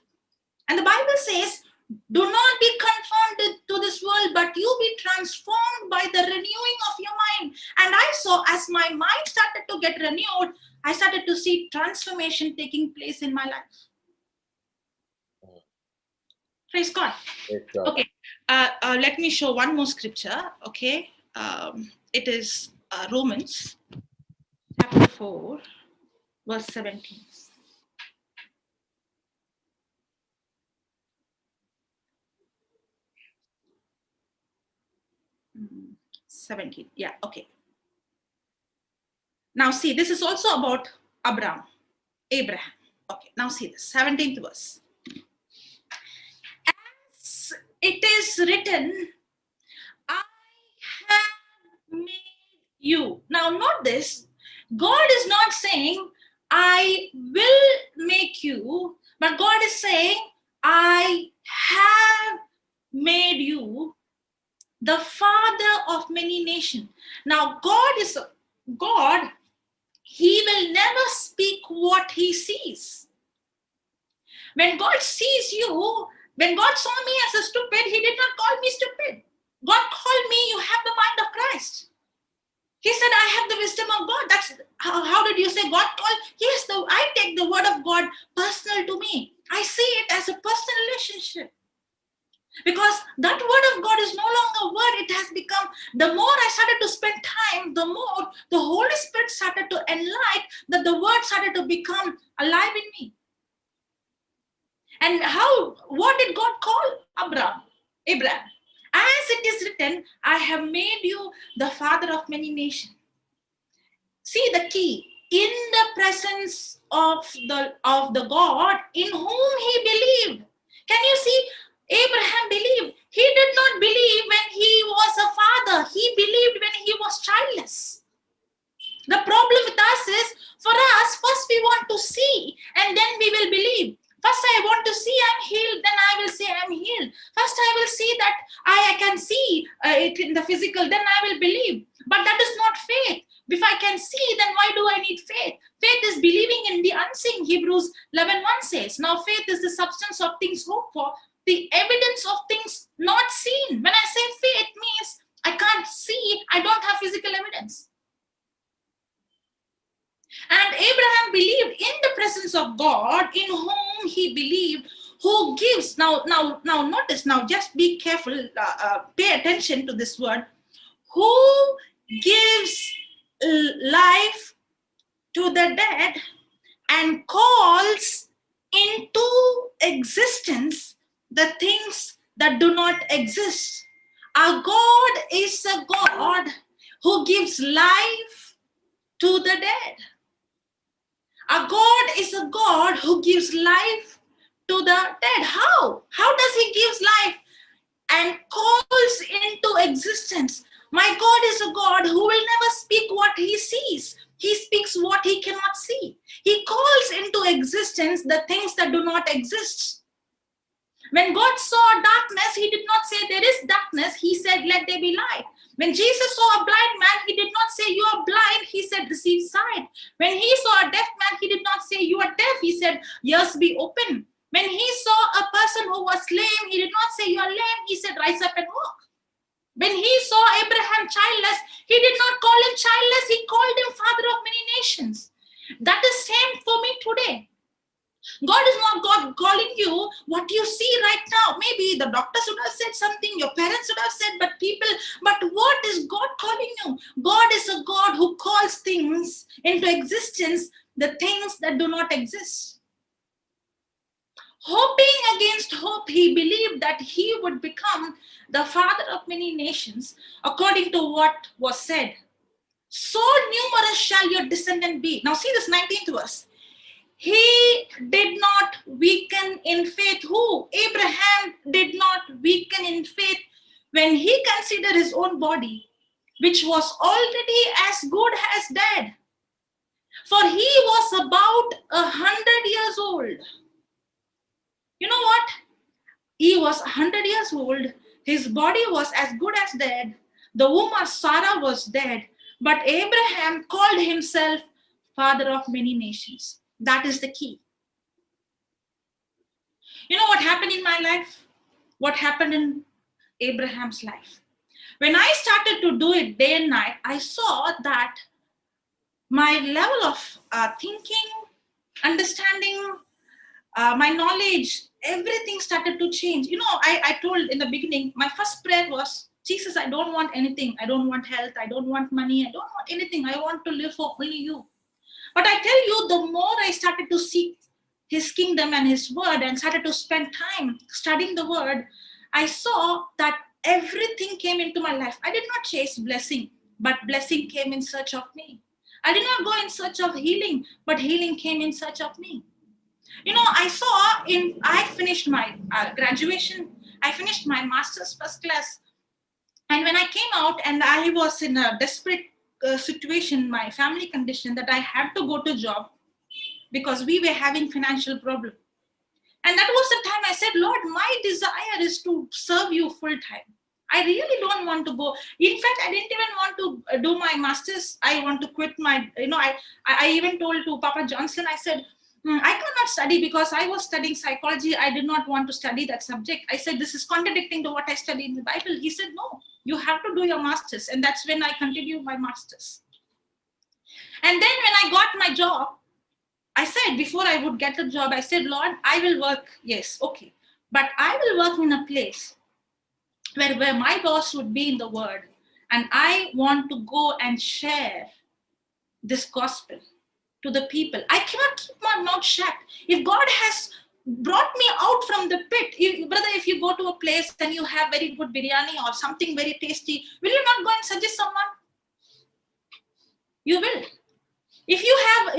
And the Bible says, do not be conformed to this world, but you be transformed by the renewing of your mind. And I saw as my mind started to get renewed, I started to see transformation taking place in my life. Praise God. Praise God. Okay, let me show one more scripture. Okay, it is Romans chapter 4, verse 17. Mm, 17. Yeah. Okay. Now see, this is also about Abraham. Okay. Now see this 17th verse. As it is written, I have made you. Now note this. God is not saying, I will make you, but God is saying, I have made you the father of many nations. Now God is God. He will never speak what he sees. When God sees you, when God saw me as a stupid, he did not call me stupid. God called me, you have the mind of Christ. He said, I have the wisdom of God. That's how did you say God called? Yes, I take the word of God personal to me. I see it as a personal relationship. Because that word of God is no longer a word. It has become, the more I started to spend time, the more the Holy Spirit started to enlighten, that the word started to become alive in me. And what did God call Abraham? As it is written, I have made you the father of many nations. See the key, in the presence of the God in whom he believed. Can you see? Abraham believed. He did not believe when he was a father. He believed when he was childless. The problem with us is see, and then we will believe. First, I want to see I'm healed, then I will say I'm healed. First, I will see that I can see it in the physical, then I will believe. But that is not faith. If I can see, then why do I need faith? Faith is believing in the unseen. Hebrews 11:1 says, now faith is the substance of things hoped for, the evidence of things not seen. When I say faith means I can't see, I don't have physical evidence. And Abraham believed in the presence of God, in whom he believed, who gives. Now notice, now just be careful, pay attention to this word, who gives life to the dead and calls into existence the things that do not exist. Our God is a God who gives life to the dead. Our God is a God who gives life to the dead. How? How does he give life and calls into existence? My God is a God who will never speak what he sees. He speaks what he cannot see. He calls into existence the things that do not exist. When God saw darkness, he did not say there is darkness. He said, let there be light. When Jesus saw a blind man, he did not say you are blind. He said receive sight. When he saw a deaf man, he did not say you are deaf. He said ears be open. When he saw a person who was lame, he did not say you are lame. He said rise up and walk. When he saw Abraham childless, he did not call him childless. He called him father of many nations. That is same for me today. God is not God calling you what you see right now. Maybe the doctors would have said something, your parents would have said, but what is God calling you? God is a God who calls things into existence, the things that do not exist. Hoping against hope, he believed that he would become the father of many nations, according to what was said. So numerous shall your descendant be. Now see this 19th verse. He did not weaken in faith. Who? Abraham did not weaken in faith when he considered his own body, which was already as good as dead. For he was about 100 years old. You know what? He was 100 years old. His body was as good as dead. The womb of Sarah was dead. But Abraham called himself father of many nations. That is the key. You know what happened in my life? What happened in Abraham's life? When I started to do it day and night, I saw that my level of thinking, understanding, my knowledge, everything started to change. You know, I told in the beginning, my first prayer was, Jesus, I don't want anything. I don't want health. I don't want money. I don't want anything. I want to live for only you. But I tell you, the more I started to seek his kingdom and his word and started to spend time studying the word, I saw that everything came into my life. I did not chase blessing, but blessing came in search of me. I did not go in search of healing, but healing came in search of me. You know, I finished my graduation, I finished my master's first class. And when I came out and I was in a desperate situation, my family condition, that I had to go to job because we were having financial problem. And that was the time I said, Lord, my desire is to serve you full time. I really don't want to go. In fact, I didn't even want to do my master's. I want to quit my, I even told to Papa Johnson, I said, I cannot study because I was studying psychology. I did not want to study that subject. I said, this is contradicting to what I studied in the Bible. He said, no, you have to do your master's. And that's when I continued my master's. And then when I got my job, I said, before I would get the job, I said, Lord, I will work. Yes, okay. But I will work in a place where my boss would be in the word. And I want to go and share this gospel to the people. I cannot keep my mouth shut. If God has brought me out from the pit, brother, if you go to a place and you have very good biryani or something very tasty, will you not go and suggest someone? You will. If you have,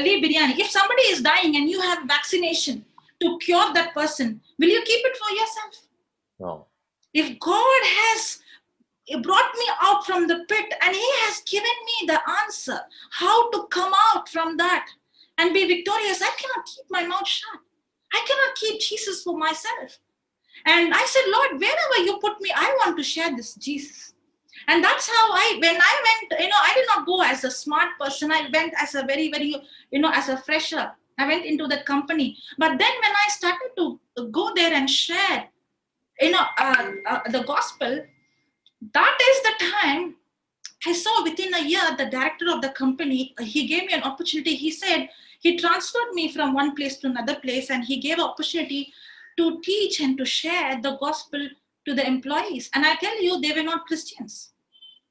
leave biryani. If somebody is dying and you have vaccination to cure that person, will you keep it for yourself? No. If God has brought me out from the pit and he has given me the answer how to come out from that, and be victorious. I cannot keep my mouth shut. I cannot keep Jesus for myself. And I said, Lord, wherever you put me, I want to share this Jesus. And that's how when I went, I did not go as a smart person. I went as a very, very, as a fresher. I went into the company. But then when I started to go there and share, the gospel, that is the time I saw within a year, the director of the company, he gave me an opportunity. He said, he transferred me from one place to another place, and he gave opportunity to teach and to share the gospel to the employees. And I tell you, they were not Christians.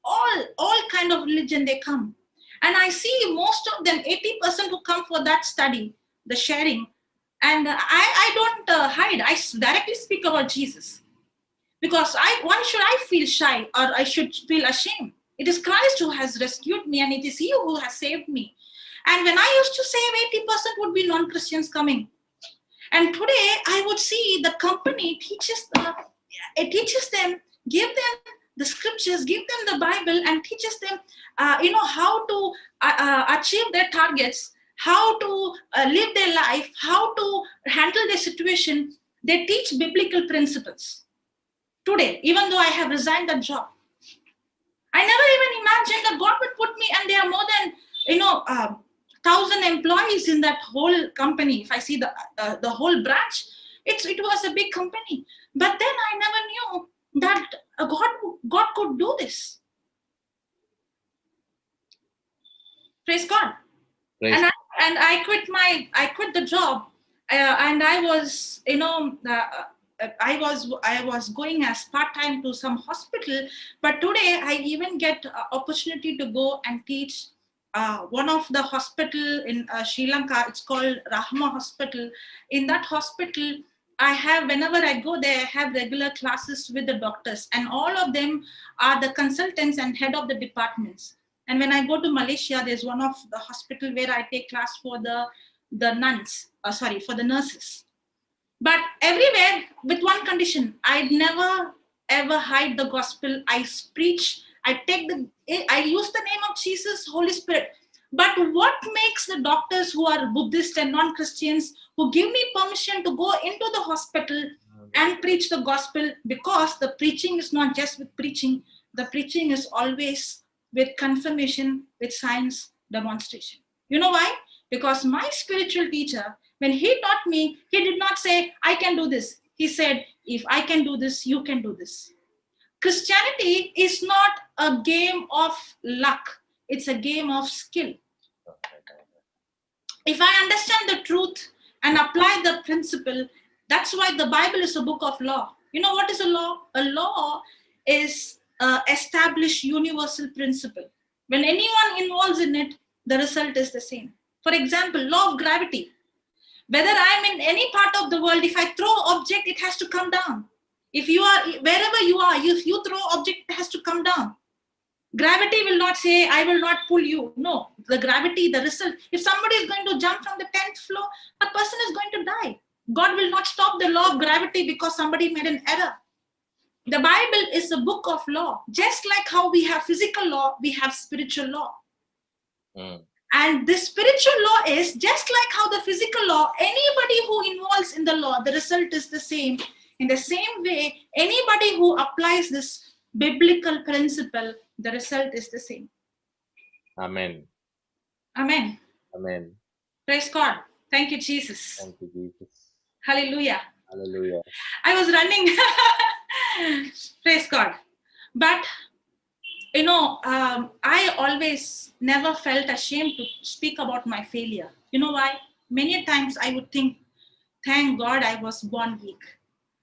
All kind of religion they come. And I see most of them, 80% who come for that study, the sharing. And I don't hide. I directly speak about Jesus. Because why should I feel shy or I should feel ashamed? It is Christ who has rescued me, and it is He who has saved me. And when I used to save, 80% would be non-Christians coming. And today I would see the company teaches them, give them the scriptures, give them the Bible, and teaches them, how to achieve their targets, how to live their life, how to handle their situation. They teach biblical principles. Today, even though I have resigned that job, I never even imagined that God would put me, and there are more than 1,000 employees in that whole company. If I see the whole branch, it was a big company. But then I never knew that God could do this. Praise God. Praise And I quit the job, and I was I was going as part-time to some hospital, but today I even get opportunity to go and teach one of the hospital in Sri Lanka. It's called Rahma Hospital. In that hospital, whenever I go there, I have regular classes with the doctors, and all of them are the consultants and head of the departments. And when I go to Malaysia, there's one of the hospital where I take class for the for the nurses. But everywhere with one condition, I'd never ever hide the gospel. I preach, I use the name of Jesus, Holy Spirit. But what makes the doctors who are Buddhist and non-Christians, who give me permission to go into the hospital and preach the gospel? Because the preaching is not just with preaching, the preaching is always with confirmation, with signs, demonstration. You know why? Because my spiritual teacher, when he taught me, he did not say, I can do this. He said, if I can do this, you can do this. Christianity is not a game of luck. It's a game of skill. If I understand the truth and apply the principle, that's why the Bible is a book of law. You know what is a law? A law is established universal principle. When anyone involves in it, the result is the same. For example, law of gravity. Whether I'm in any part of the world, if I throw object, it has to come down. If you are, wherever you are, if you throw object, it has to come down. Gravity will not say, I will not pull you. No, the gravity, the result. If somebody is going to jump from the 10th floor, a person is going to die. God will not stop the law of gravity because somebody made an error. The Bible is a book of law. Just like how we have physical law, we have spiritual law. And the spiritual law is just like how the physical law, anybody who involves in the law, the result is the same. In the same way, anybody who applies this biblical principle, the result is the same. Amen. Amen. Amen. Praise God. Thank you, Jesus. Thank you, Jesus. Hallelujah. Hallelujah. I was running. Praise God. But I always never felt ashamed to speak about my failure. You know why? Many times I would think, thank God I was born weak.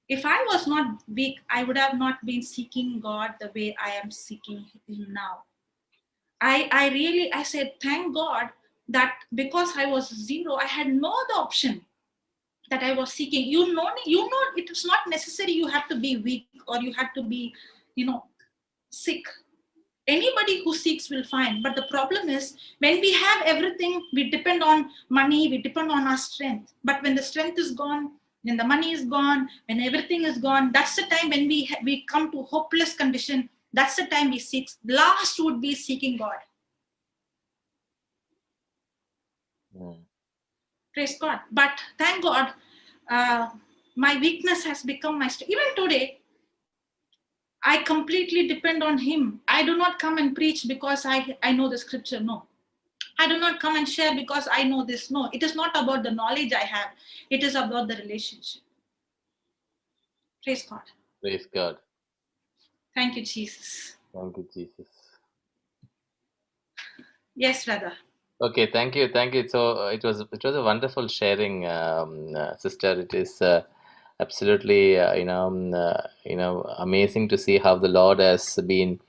If I was not weak, I would have not been seeking God the way I am seeking Him now. I said, thank God that because I was zero, I had no other option that I was seeking. You know, it is not necessary you have to be weak or you have to be, sick. Anybody who seeks will find. But the problem is when we have everything, we depend on money, we depend on our strength. But when the strength is gone, when the money is gone, when everything is gone, that's the time when we come to hopeless condition. That's the time we seek. Last would be seeking God. Praise God. But thank God, my weakness has become my strength. Even today, I completely depend on Him. I do not come and preach because I know the scripture. No. I do not come and share because I know this. No. It is not about the knowledge I have. It is about the relationship. Praise God. Praise God. Thank you, Jesus. Thank you, Jesus. Yes, brother. Okay, thank you, thank you. So it was a wonderful sharing, sister. It is absolutely amazing to see how the Lord has been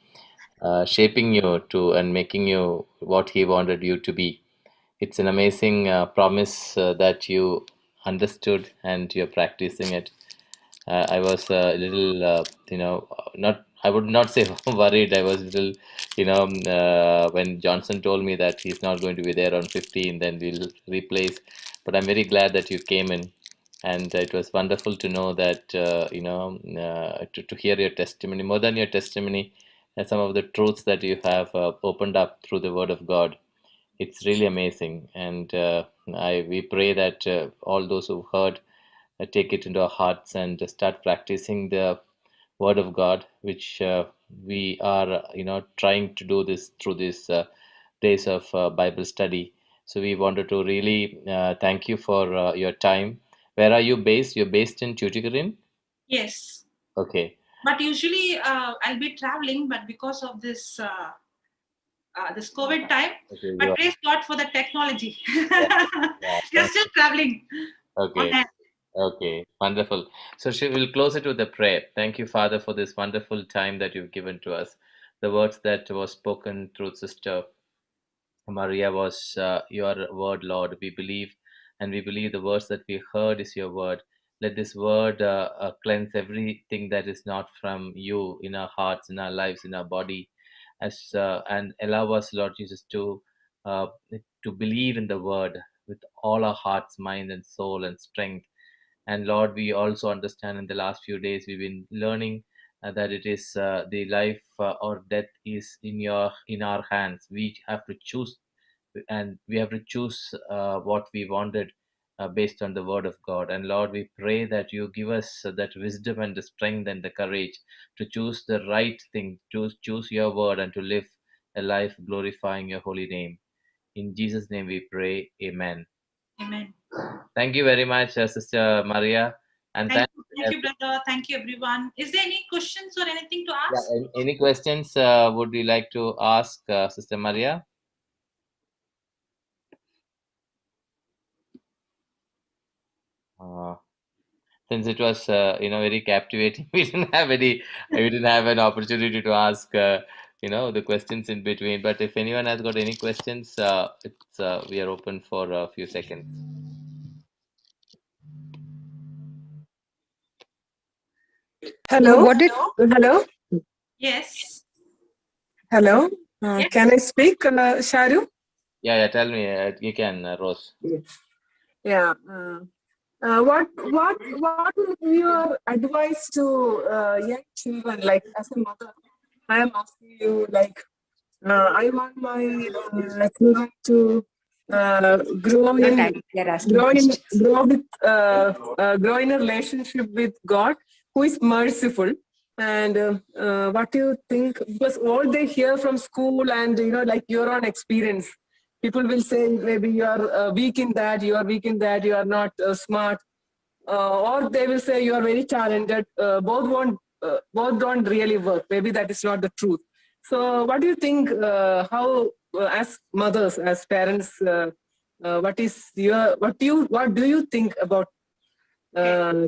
shaping you to and making you what He wanted you to be. It's an amazing promise that you understood and you're practicing it. I was a little, not, I would not say worried. I was a little, when Johnson told me that he's not going to be there on 15, then we'll replace. But I'm very glad that you came in. And it was wonderful to know that, to hear your testimony, more than your testimony, some of the truths that you have opened up through the Word of God. It's really amazing. And we pray that all those who've heard take it into our hearts and start practicing the word of God, which we are, trying to do this through this days of Bible study. So we wanted to really thank you for your time. Where are you based? You're based in Tuticorin? Yes. Okay. But usually I'll be traveling, but because of this this COVID time, Okay. but praise God for the technology. Yeah, You're still traveling on okay. air. Okay, wonderful. So she will close it with a prayer. Thank you, Father, for this wonderful time that you've given to us. The words that was spoken through Sister Maria was your word, Lord. We believe, and we believe the words that we heard is your word. Let this word cleanse everything that is not from you in our hearts, in our lives, in our body, and allow us, Lord Jesus, uh, to believe in the word with all our hearts, mind, and soul and strength. And Lord, we also understand in the last few days we've been learning that it is the life or death is in our hands. We have to choose, and we have to choose what we wanted based on the word of God. And Lord, we pray that you give us that wisdom and the strength and the courage to choose the right thing, to choose your word, and to live a life glorifying your holy name. In Jesus' name we pray. Amen. Amen. Thank you very much, Sister Maria. And Thank you, brother. Thank you, everyone. Is there any questions or anything to yeah, ask? any questions would you like to ask Sister Maria? Uh, since it was very captivating, we didn't have an opportunity to ask the questions in between. But if anyone has got any questions, it's we are open for a few seconds. Hello. What did? Hello. Yes. Hello. Yes. Can I speak, Sharu? Yeah, tell me. You can, Rose. Yes. Yeah. What would be your advice to young children? Like as a mother, I am asking you. Like, I want my children to grow in a relationship with God, who is merciful. And what do you think? Because all they hear from school and like your own experience, people will say maybe you are weak in that, you are weak in that, you are not smart, or they will say you are very talented. Both don't really work. Maybe that is not the truth. So, what do you think? How, as mothers, as parents, what do you think about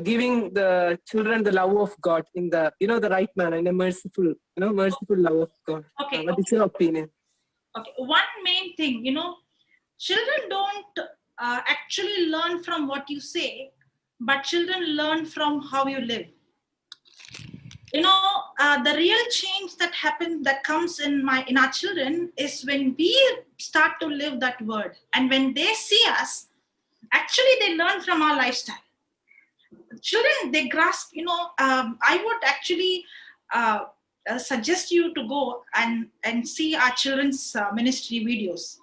giving the children the love of God in the the right manner, in a merciful love of God? Okay. What is your opinion? Okay. One main thing, children don't actually learn from what you say, but children learn from how you live. The real change that comes in our children is when we start to live that word, and when they see us, actually they learn from our lifestyle. Children, they grasp. I would actually suggest you to go and see our children's ministry videos.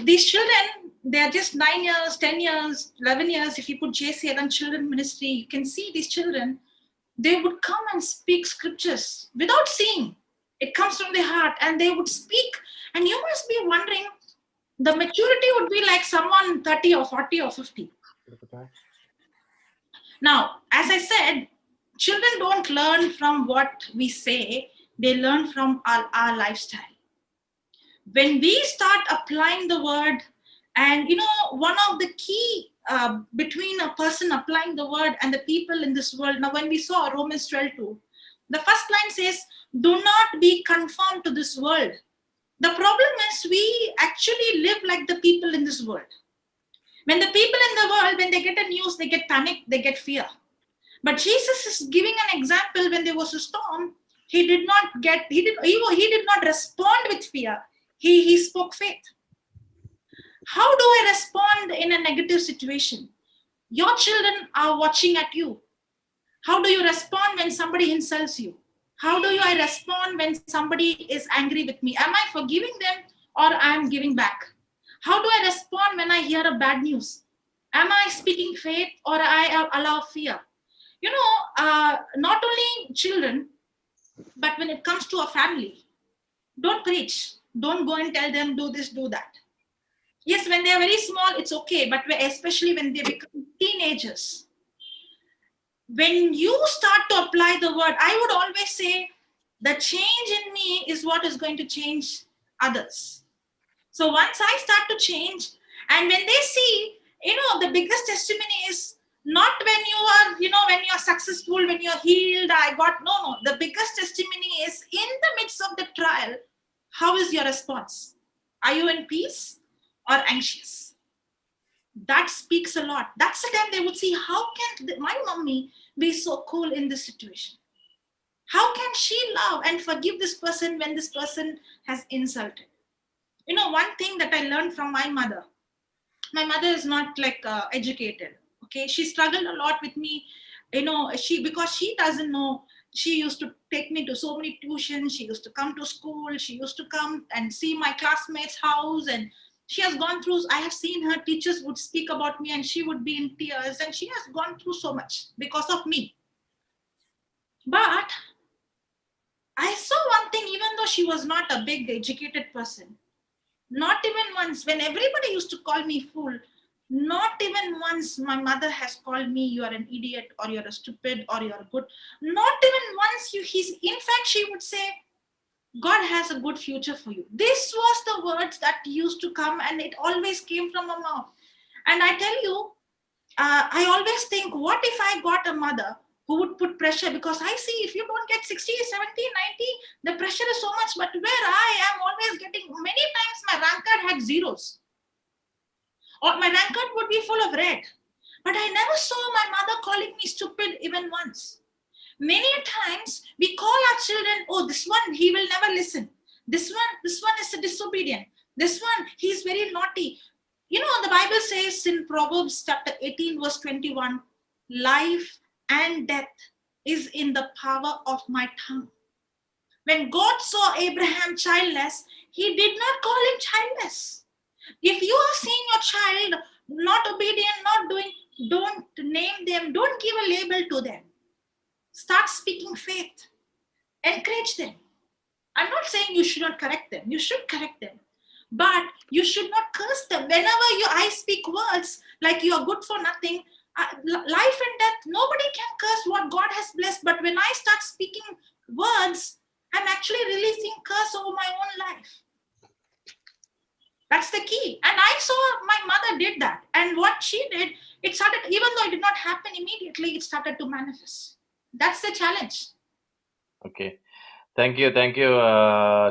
These children, they're just 9 years, 10 years, 11 years. If you put JCILM children ministry, you can see these children, they would come and speak scriptures without seeing. It comes from their heart, and they would speak. And you must be wondering, the maturity would be like someone 30 or 40 or 50. Now, as I said, children don't learn from what we say, they learn from our lifestyle. When we start applying the word, and one of the key between a person applying the word and the people in this world, now when we saw Romans 12:2, the first line says, do not be conformed to this world. The problem is we actually live like the people in this world. When the people in the world, when they get a news, they get panic, they get fear. But Jesus is giving an example. When there was a storm, he did not respond with fear. He spoke faith. How do I respond in a negative situation? Your children are watching at you. How do you respond when somebody insults you? How do I respond when somebody is angry with me? Am I forgiving them, or I am giving back? How do I respond when I hear a bad news? Am I speaking faith, or I allow fear? Not only children, but when it comes to a family, don't preach. Don't go and tell them, do this, do that. Yes, when they are very small, it's okay, but especially when they become teenagers, when you start to apply the word, I would always say, the change in me is what is going to change others. So once I start to change, and when they see, the biggest testimony is not when you are, when you're successful, when you're healed, no. The biggest testimony is in the midst of the trial, how is your response? Are you in peace or anxious? That speaks a lot. That's the time they would see, how can my mommy be so cool in this situation? How can she love and forgive this person when this person has insulted? One thing that I learned from my mother is not like educated. Okay, she struggled a lot with me. Because she doesn't know. She used to take me to so many tuitions. She used to come to school. She used to come and see my classmates' house, and she has gone through. I have seen her teachers would speak about me, and she would be in tears. And she has gone through so much because of me. But I saw one thing. Even though she was not a big educated person, not even once, when everybody used to call me fool, not even once my mother has called me, you are an idiot, or you're a stupid, or you're good. Not even once. In fact, she would say, God has a good future for you. This was the words that used to come, and it always came from her mouth. And I tell you, I always think, what if I got a mother who would put pressure? Because I see, if you don't get 60, 70, 90, the pressure is so much. But where I am always getting, many times my rank card had zeros, or my rank card would be full of red. But I never saw my mother calling me stupid even once. Many times we call our children, oh, this one, he will never listen. This one is a disobedient. This one, he's very naughty. The Bible says in Proverbs chapter 18, verse 21, life and death is in the power of my tongue. When God saw Abraham childless, he did not call him childless. If you are seeing your child not obedient, not doing, don't name them, don't give a label to them. Start speaking faith. Encourage them. I'm not saying you should not correct them. You should correct them. But you should not curse them. Whenever I speak words like you are good for nothing, life and death, nobody can curse what God has blessed. But when I start speaking words, I'm actually releasing curse over my own life. That's the key. And I saw my mother did that. And what she did, it started, even though it did not happen immediately, it started to manifest. That's the challenge. Okay. Thank you,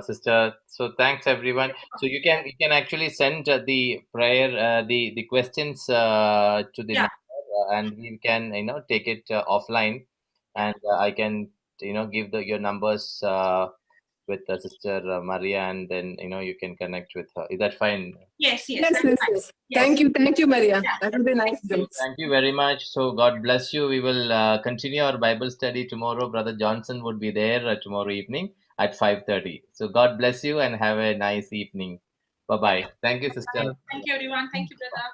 sister. So thanks everyone. So you can actually send the prayer, the questions to the number, and we can take it offline, and I can give your numbers with Sister Maria, and then you can connect with her. Is that fine? Yes. Yes. Thank you, Maria. Yeah. That will be nice. Thank you very much. So God bless you. We will continue our Bible study tomorrow. Brother Johnson would be there tomorrow evening at 5:30. So God bless you and have a nice evening. Bye bye. Thank you, sister. Thank you, everyone. Thank you, brother.